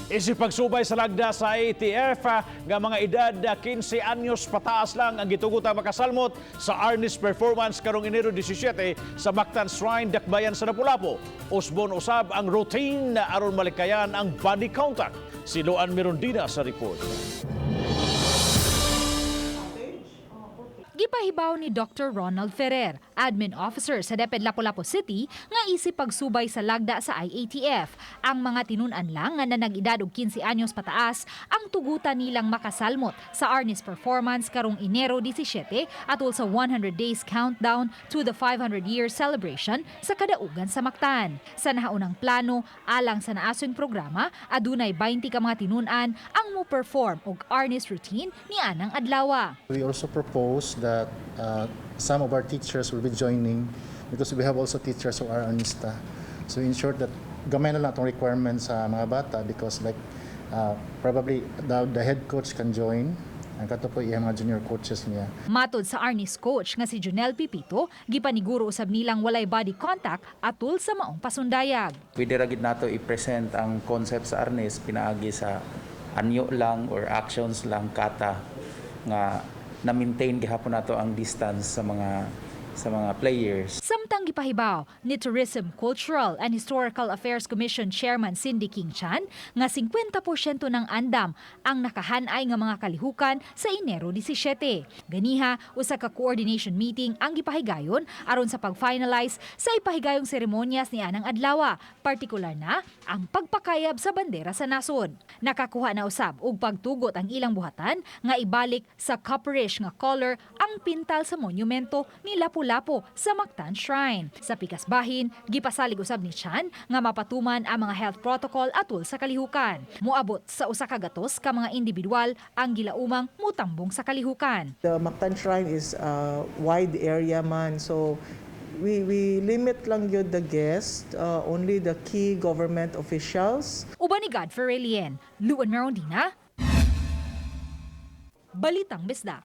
Isipagsubay sa lagda sa ATF nga mga edad 15 anyos pataas lang ang gitugutan makasalmot sa Arnis performance karong Enero 17 sa Mactan Shrine, Dakbayan sa Lapu-Lapu. Usbon usab ang routine aron malikayan ang body contact. Si Luan Mirondina sa report. Gipahibaw ni Dr. Ronald Ferrer, admin officer sa DepEd Lapu-Lapu City, nga isip pagsubay sa lagda sa IATF. Ang mga tinunan lang nga nanag-edad og 15 anyos pataas ang tugutan nilang makasalmot sa Arnis performance karong Enero 17 atol sa 100 days countdown to the 500-year celebration sa kadaugan sa Mactan. Sa nahaunang plano, alang sa naasong programa, adunay 20 ka mga tinunan ang mo-perform og Arnis routine ni anang adlaw. We also propose that some of our teachers will be joining because we have also teachers who are arnista. So in short that gamay na lang itong requirements sa mga bata because like probably the head coach can join. Ang kato po iya mga junior coaches niya. Matod sa Arnis coach nga si Jonel Pipito, gipaniguro usab nilang walay body contact atul sa maong pasundayag. Pwede ra gid nato i-present ang concept sa Arnis pinaagi sa anyo lang or actions lang kata nga na-maintain gihapon nato ang distance sa mga players. Samtang gipahibaw ni Tourism, Cultural and Historical Affairs Commission Chairman Cindy King Chan nga 50% ng andam ang nakahanay nga mga kalihukan sa Enero 17. Ganiha, usa ka coordination meeting ang gipahigayon aron sa pag-finalize sa ipahigayong seremonyas ni anang adlaw, partikular na ang pagpakayab sa bandera sa nasod. Nakakuha na usab og pagtugot ang ilang buhatan nga ibalik sa copperish nga color ang pintal sa monumento ni Lapu-Lapu sa Mactan Shrine. Sa pikas bahin, gipasalig usab ni Chan nga mapatuman ang mga health protocol atul sa kalihukan. Moabot sa usa ka gatos ka mga individual ang gilaumang mutambong sa kalihukan. The Mactan Shrine is a wide area man, so we limit lang yun the guests, only the key government officials. Uban ni Godfrey Relien, Luan Mirondina, Balitang Bisda.